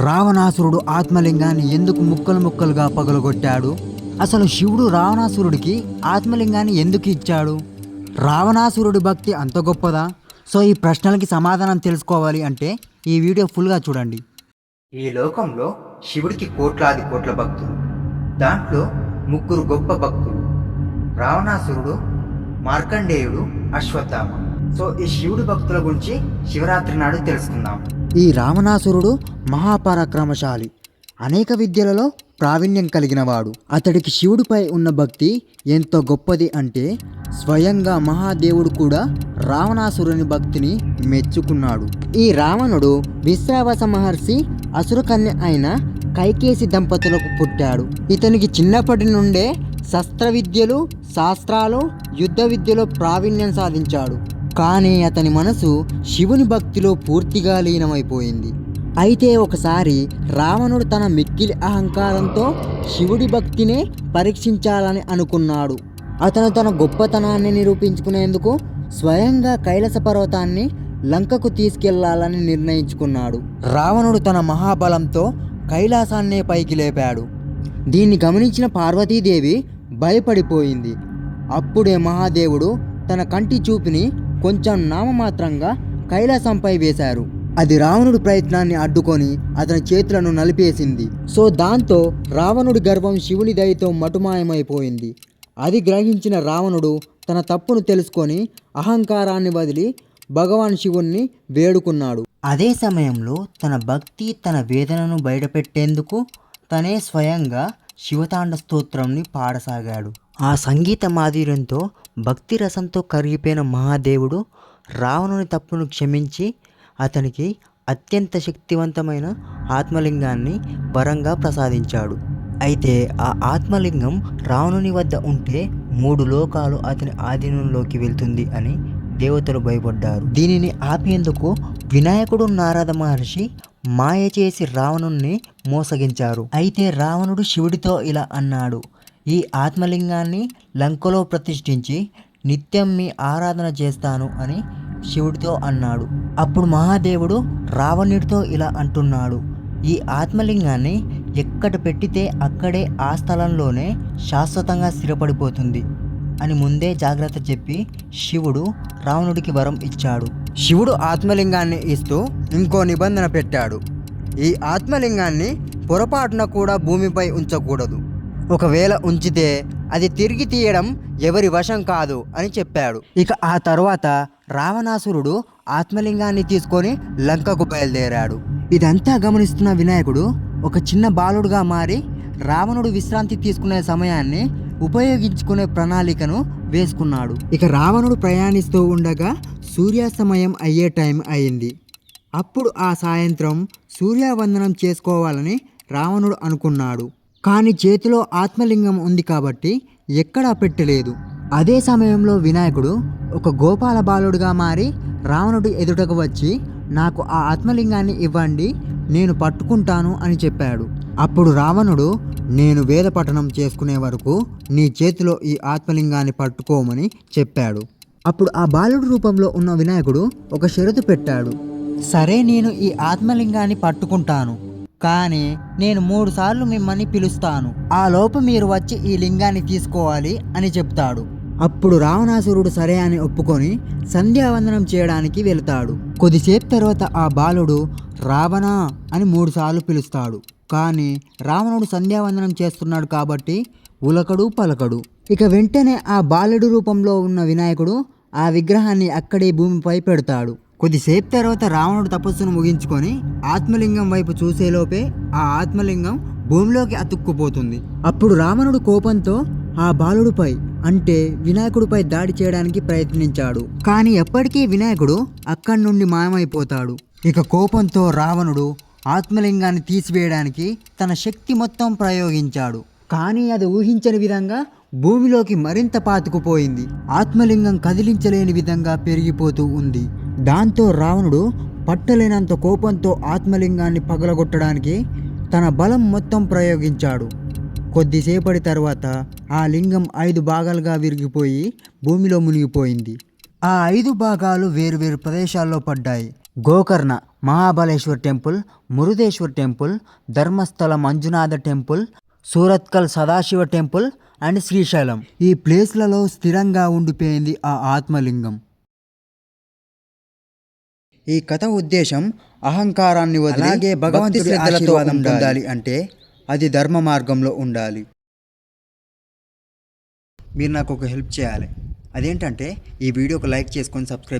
రావణాసురుడు ఆత్మలింగాన్ని ఎందుకు ముక్కలు ముక్కలుగా పగలగొట్టాడు? అసలు శివుడు రావణాసురుడికి ఆత్మలింగాన్ని ఎందుకు ఇచ్చాడు? రావణాసురుడి భక్తి అంత గొప్పదా? సో ఈ ప్రశ్నలకి సమాధానం తెలుసుకోవాలి అంటే ఈ వీడియో ఫుల్గా చూడండి. ఈ లోకంలో శివుడికి కోట్లాది కోట్ల భక్తులు, దాంట్లో ముగ్గురు గొప్ప భక్తులు: రావణాసురుడు, మార్కండేయుడు, అశ్వత్థామ. సో ఈ శివుడి భక్తుల గురించి శివరాత్రి నాడు తెలుసుకుందాం. ఈ రావణాసురుడు మహాపరాక్రమశాలి, అనేక విద్యలలో ప్రావీణ్యం కలిగినవాడు. అతడికి శివుడిపై ఉన్న భక్తి ఎంతో గొప్పది అంటే స్వయంగా మహాదేవుడు కూడా రావణాసురుని భక్తిని మెచ్చుకున్నాడు. ఈ రావణుడు విశ్రావస మహర్షి అసురకన్య అయిన కైకేసి దంపతులకు పుట్టాడు. ఇతనికి చిన్నప్పటి నుండే శస్త్ర విద్యలు, శాస్త్రాలు, యుద్ధ విద్యలో ప్రావీణ్యం సాధించాడు. కానీ అతని మనసు శివుని భక్తిలో పూర్తిగా లీనమైపోయింది. అయితే ఒకసారి రావణుడు తన మిక్కిలి అహంకారంతో శివుడి భక్తినే పరీక్షించాలని అనుకున్నాడు. అతను తన గొప్పతనాన్ని నిరూపించుకునేందుకు స్వయంగా కైలాస పర్వతాన్ని లంకకు తీసుకెళ్లాలని నిర్ణయించుకున్నాడు. రావణుడు తన మహాబలంతో కైలాసాన్నే పైకి లేపాడు. దీన్ని గమనించిన పార్వతీదేవి భయపడిపోయింది. అప్పుడే మహాదేవుడు తన కంటి చూపుని కొంచెం నామమాత్రంగా కైలాసంపై వేశారు. అది రావణుడి ప్రయత్నాన్ని అడ్డుకొని అతని చేతులను నలిపేసింది. సో దాంతో రావణుడి గర్వం శివుని దయతో మటుమాయమైపోయింది. అది గ్రహించిన రావణుడు తన తప్పును తెలుసుకొని అహంకారాన్ని వదిలి భగవాన్ శివుణ్ణి వేడుకున్నాడు. అదే సమయంలో తన భక్తి, తన వేదనను బయటపెట్టేందుకు తనే స్వయంగా శివతాండ స్తోత్రంని పాడసాగాడు. ఆ సంగీత మాధుర్యంతో భక్తి రసంతో కరిగిపోయిన మహాదేవుడు రావణుని తప్పును క్షమించి అతనికి అత్యంత శక్తివంతమైన ఆత్మలింగాన్ని వరంగా ప్రసాదించాడు. అయితే ఆ ఆత్మలింగం రావణుని వద్ద ఉంటే 3 లోకాలు అతని ఆధీనంలోకి వెళ్తుంది అని దేవతలు భయపడ్డారు. దీనిని ఆపేందుకు వినాయకుడు, నారద మహర్షి మాయ చేసి రావణుణ్ణి మోసగించారు. అయితే రావణుడు శివుడితో ఇలా అన్నాడు: ఈ ఆత్మలింగాన్ని లంకలో ప్రతిష్ఠించి నిత్యం మీ ఆరాధన చేస్తాను అని శివుడితో అన్నాడు. అప్పుడు మహాదేవుడు రావణుడితో ఇలా అంటున్నాడు: ఈ ఆత్మలింగాన్ని ఎక్కడ పెట్టితే అక్కడే ఆ స్థలంలోనే శాశ్వతంగా స్థిరపడిపోతుంది అని ముందే జాగ్రత్త చెప్పి శివుడు రావణుడికి వరం ఇచ్చాడు. శివుడు ఆత్మలింగాన్ని ఇస్తూ ఇంకో నిబంధన పెట్టాడు: ఈ ఆత్మలింగాన్ని పొరపాటున కూడా భూమిపై ఉంచకూడదు. ఒకవేళ ఉంచితే అది తిరిగి తీయడం ఎవరి వశం కాదు అని చెప్పాడు. ఇక ఆ తర్వాత రావణాసురుడు ఆత్మలింగాన్ని తీసుకొని లంకకు బయలుదేరాడు. ఇదంతా గమనిస్తున్న వినాయకుడు ఒక చిన్న బాలుడుగా మారి రావణుడు విశ్రాంతి తీసుకునే సమయాన్ని ఉపయోగించుకునే ప్రణాళికను వేసుకున్నాడు. ఇక రావణుడు ప్రయాణిస్తూ ఉండగా సూర్యాస్తమయం అయ్యే టైం అయింది. అప్పుడు ఆ సాయంత్రం సూర్యవందనం చేసుకోవాలని రావణుడు అనుకున్నాడు. కానీ చేతిలో ఆత్మలింగం ఉంది కాబట్టి ఎక్కడా పెట్టలేదు. అదే సమయంలో వినాయకుడు ఒక గోపాల బాలుడుగా మారి రావణుడి ఎదుటకు వచ్చి, నాకు ఆ ఆత్మలింగాన్ని ఇవ్వండి, నేను పట్టుకుంటాను అని చెప్పాడు. అప్పుడు రావణుడు, నేను వేద పఠనం చేసుకునే వరకు నీ చేతిలో ఈ ఆత్మలింగాన్ని పట్టుకోమని చెప్పాడు. అప్పుడు ఆ బాలుడు రూపంలో ఉన్న వినాయకుడు ఒక షరతు పెట్టాడు: సరే, నేను ఈ ఆత్మలింగాన్ని పట్టుకుంటాను, కానీ నేను 3 సార్లు మిమ్మల్ని పిలుస్తాను, ఆ లోపు మీరు వచ్చి ఈ లింగాన్ని తీసుకోవాలి అని చెప్తాడు. అప్పుడు రావణాసురుడు సరే అని ఒప్పుకొని సంధ్యావందనం చేయడానికి వెళతాడు. కొద్దిసేపు తర్వాత ఆ బాలుడు రావణ అని 3 సార్లు పిలుస్తాడు. కానీ రావణుడు సంధ్యావందనం చేస్తున్నాడు కాబట్టి ఉలకడు పలకడు. ఇక వెంటనే ఆ బాలుడు రూపంలో ఉన్న వినాయకుడు ఆ విగ్రహాన్ని అక్కడే భూమిపై పెడతాడు. కొద్దిసేపు తర్వాత రావణుడు తపస్సును ముగించుకొని ఆత్మలింగం వైపు చూసేలోపే ఆ ఆత్మలింగం భూమిలోకి అతుక్కుపోతుంది. అప్పుడు రావణుడు కోపంతో ఆ బాలుడిపై అంటే వినాయకుడిపై దాడి చేయడానికి ప్రయత్నించాడు. కానీ ఎప్పటికీ వినాయకుడు అక్కడి నుండి మాయమైపోతాడు. ఇక కోపంతో రావణుడు ఆత్మలింగాన్ని తీసివేయడానికి తన శక్తి మొత్తం ప్రయోగించాడు. కానీ అది ఊహించని విధంగా భూమిలోకి మరింత పాతుకుపోయింది. ఆత్మలింగం కదిలించలేని విధంగా పెరిగిపోతూ ఉంది. దాంతో రావణుడు పట్టలేనంత కోపంతో ఆత్మలింగాన్ని పగలగొట్టడానికి తన బలం మొత్తం ప్రయోగించాడు. కొద్దిసేపటి తర్వాత ఆ లింగం 5 భాగాలుగా విరిగిపోయి భూమిలో మునిగిపోయింది. ఆ 5 భాగాలు వేరువేరు ప్రదేశాల్లో పడ్డాయి. Gokarna Mahabaleshwar temple, Murudeshwar temple, Dharmasthala Manjunatha temple, Surathkal Sadashiva temple and Srisailam. ఈ ప్లేస్లలో స్థిరంగా ఉండిపోయింది ఆ ఆత్మలింగం. ఈ కథ ఉద్దేశం అహంకారాన్ని వదిలి అలాగే భగవంతుడి ఆశీర్వాదం పొందాలి అంటే అది ధర్మ మార్గంలో ఉండాలి. మీరు నాకు ఒక హెల్ప్ చేయాలి. అదేంటంటే ఈ వీడియోకి లైక్ చేసుకొని సబ్స్క్రైబ్